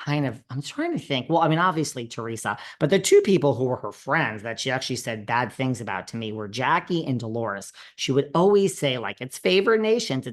kind of, I'm trying to think. Well, I mean, obviously Teresa, but the two people who were her friends that she actually said bad things about to me were Jackie and Dolores. She would always say, like, it's favored nations,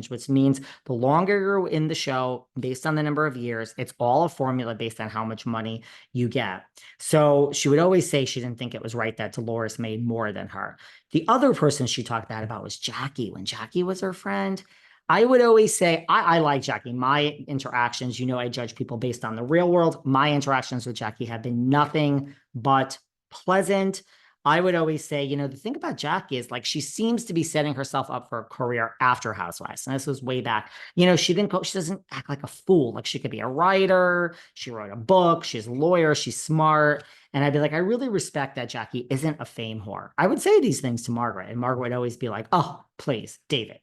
which means the longer you're in the show, based on the number of years, it's all a formula based on how much money you get. So she would always say she didn't think it was right that Dolores made more than her. The other person she talked bad about was Jackie. When Jackie was her friend, I would always say, I like Jackie. My interactions, I judge people based on the real world. My interactions with Jackie have been nothing but pleasant. I would always say, the thing about Jackie is like she seems to be setting herself up for a career after Housewives. And this was way back. She doesn't act like a fool. Like she could be a writer. She wrote a book. She's a lawyer. She's smart. And I'd be like, I really respect that Jackie isn't a fame whore. I would say these things to Margaret, and Margaret would always be like, oh, please, David.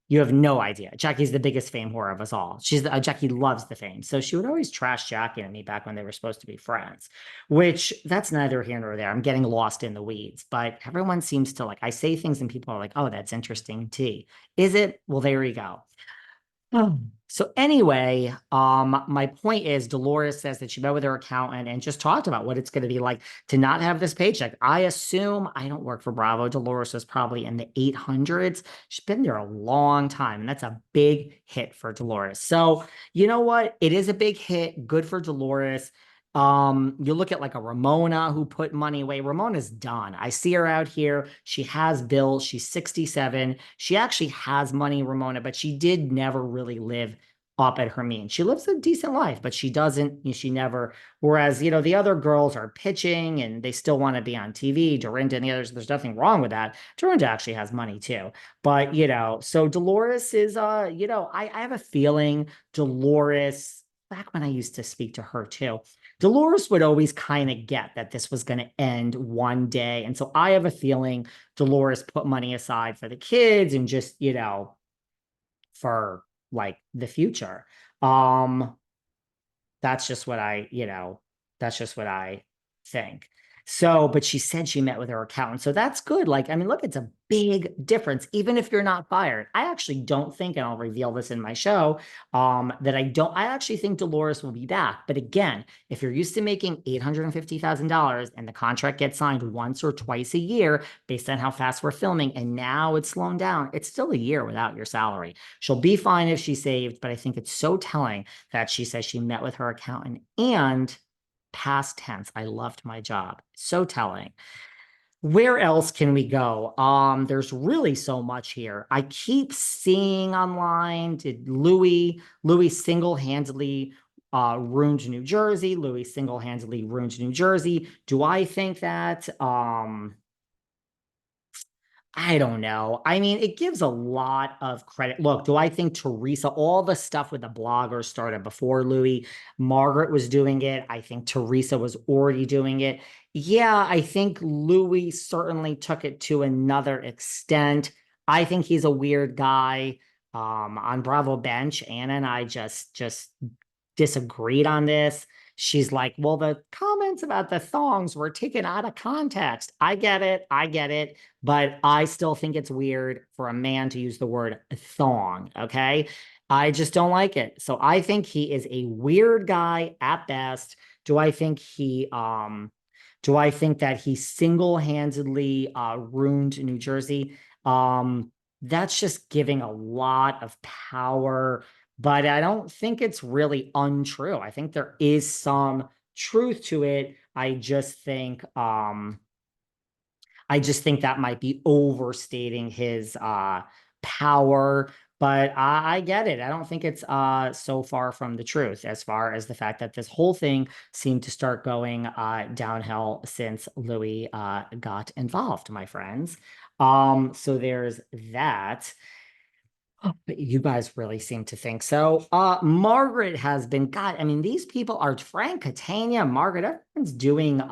You have no idea. Jackie's the biggest fame whore of us all. Jackie loves the fame. So she would always trash Jackie and me back when they were supposed to be friends, which that's neither here nor there. I'm getting lost in the weeds, but everyone seems to like, I say things and people are like, oh, that's interesting tea. Is it? Well, there you go. Oh. So anyway, my point is Dolores says that she met with her accountant and just talked about what it's going to be like to not have this paycheck. I assume I don't work for Bravo. Dolores was probably in the 800s. She's been there a long time, and that's a big hit for Dolores. So you know what? It is a big hit. Good for Dolores. You look at like a Ramona who put money away. Ramona's done. I see her out here. She has bills. She's 67. She actually has money, Ramona, but she did never really live up at her means. She lives a decent life, but she doesn't, she never, whereas, the other girls are pitching and they still want to be on TV. Dorinda and the others, there's nothing wrong with that. Dorinda actually has money too. But, so Dolores is, I have a feeling Dolores, back when I used to speak to her too, Dolores would always kind of get that this was going to end one day. And so I have a feeling Dolores put money aside for the kids and just, for like the future. Um, that's just what that's just what I think. So, but she said she met with her accountant. So that's good. Like, I mean, look, it's a big difference, even if you're not fired. I actually don't think, and I'll reveal this in my show, I actually think Dolores will be back. But again, if you're used to making $850,000 and the contract gets signed once or twice a year based on how fast we're filming, and now it's slowing down, it's still a year without your salary. She'll be fine if she saved, but I think it's so telling that she says she met with her accountant and past tense. I loved my job. So telling. Where else can we go? There's really so much here. I keep seeing online, did Louie single-handedly ruined New Jersey? Louie single-handedly ruined New Jersey. Do I think that? I don't know. I mean, it gives a lot of credit. Look, do I think Teresa, all the stuff with the bloggers started before Louie? Margaret was doing it. I think Teresa was already doing it. Yeah, I think Louie certainly took it to another extent. I think he's a weird guy. On Bravo Bench, Anna and I just disagreed on this. She's like, well, the comments about the thongs were taken out of context. I get it, but I still think it's weird for a man to use the word thong, okay? I just don't like it. So I think he is a weird guy at best. Do I think that he single-handedly ruined New Jersey? That's just giving a lot of power, but I don't think it's really untrue. I think there is some truth to it. I just think that might be overstating his power, but I get it. I don't think it's so far from the truth, as far as the fact that this whole thing seemed to start going downhill since Louie got involved, my friends. So there's that. Oh, but you guys really seem to think so. Margaret has been, God, I mean, these people are Frank, Catania, Margaret, everyone's doing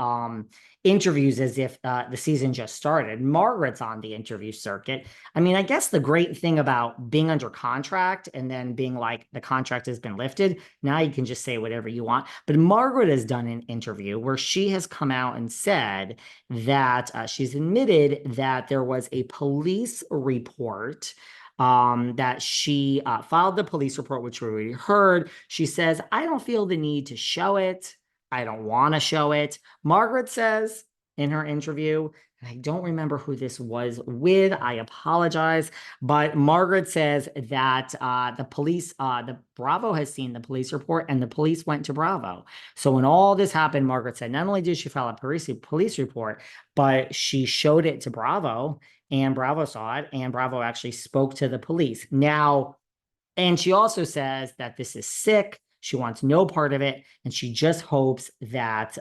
interviews as if the season just started. Margaret's on the interview circuit. I mean, I guess the great thing about being under contract and then being like the contract has been lifted, now you can just say whatever you want. But Margaret has done an interview where she has come out and said that she's admitted that there was a police report that she filed the police report, which we already heard. She says, I don't feel the need to show it. I don't want to show it. Margaret says in her interview, and I don't remember who this was with, I apologize, but Margaret says that the police, the Bravo has seen the police report and the police went to Bravo. So when all this happened, Margaret said not only did she file a police report, but she showed it to Bravo and Bravo saw it and Bravo actually spoke to the police. Now, and she also says that this is sick. She wants no part of it. And she just hopes that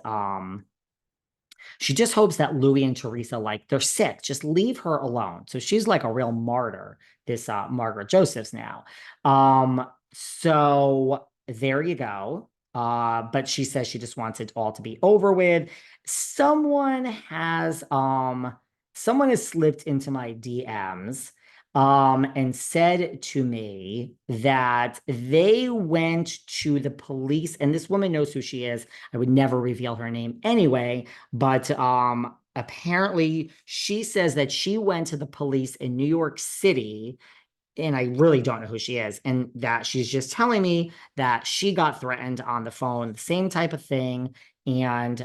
Louie and Teresa, like, they're sick. Just leave her alone. So she's like a real martyr, this Margaret Joseph's now. So there you go. But she says she just wants it all to be over with. Someone has slipped into my DMs and said to me that they went to the police, and this woman knows who she is. I would never reveal her name anyway, but apparently she says that she went to the police in New York City, and I really don't know who she is, and that she's just telling me that she got threatened on the phone, the same type of thing, and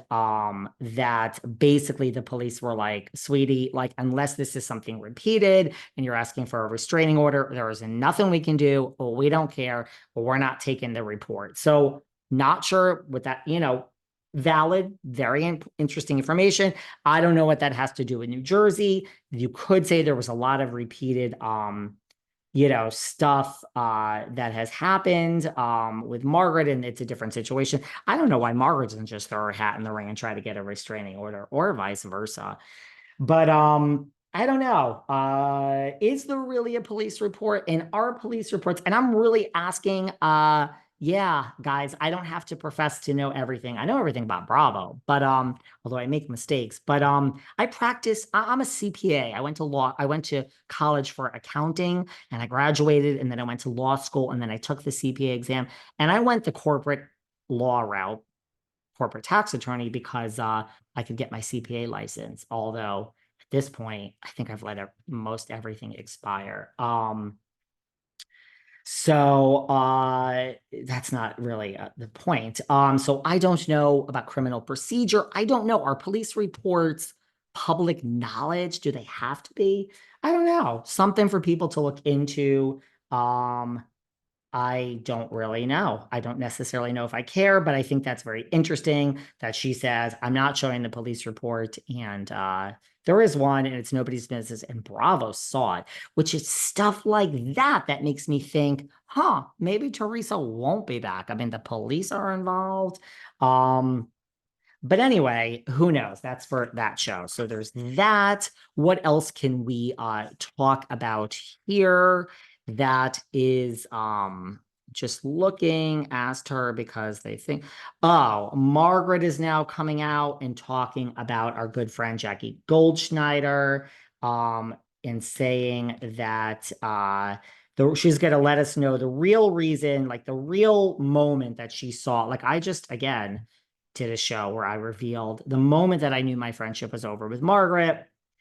that basically the police were like, sweetie, like, unless this is something repeated and you're asking for a restraining order, there is nothing we can do, or we don't care, or we're not taking the report. So not sure what that, valid, very interesting information. I don't know what that has to do with New Jersey. You could say there was a lot of repeated stuff that has happened with Margaret, and it's a different situation. I don't know why Margaret doesn't just throw her hat in the ring and try to get a restraining order, or vice versa. But I don't know. Is there really a police report? And are police reports? And I'm really asking, yeah, guys, I don't have to profess to know everything. I know everything about Bravo, but although I make mistakes, but I practice, I'm a CPA. I went to college for accounting, and I graduated, and then I went to law school, and then I took the CPA exam, and I went the corporate law route, corporate tax attorney, because I could get my CPA license. Although at this point, I think I've let most everything expire. So that's not really the point. So I don't know about criminal procedure. I don't know. Are police reports public knowledge? Do they have to be? I don't know. Something for people to look into. I don't really know. I don't necessarily know if I care, but I think that's very interesting that she says, I'm not showing the police report. And there is one, and it's nobody's business. And Bravo saw it, which is stuff like that that makes me think, maybe Teresa won't be back. I mean, the police are involved. But anyway, who knows? That's for that show. So there's that. What else can we talk about here? That is just looking, asked her because they think, Margaret is now coming out and talking about our good friend Jackie Goldschneider, and saying that she's going to let us know the real reason, like the real moment that she saw. Like, I just, again, did a show where I revealed the moment that I knew my friendship was over with Margaret.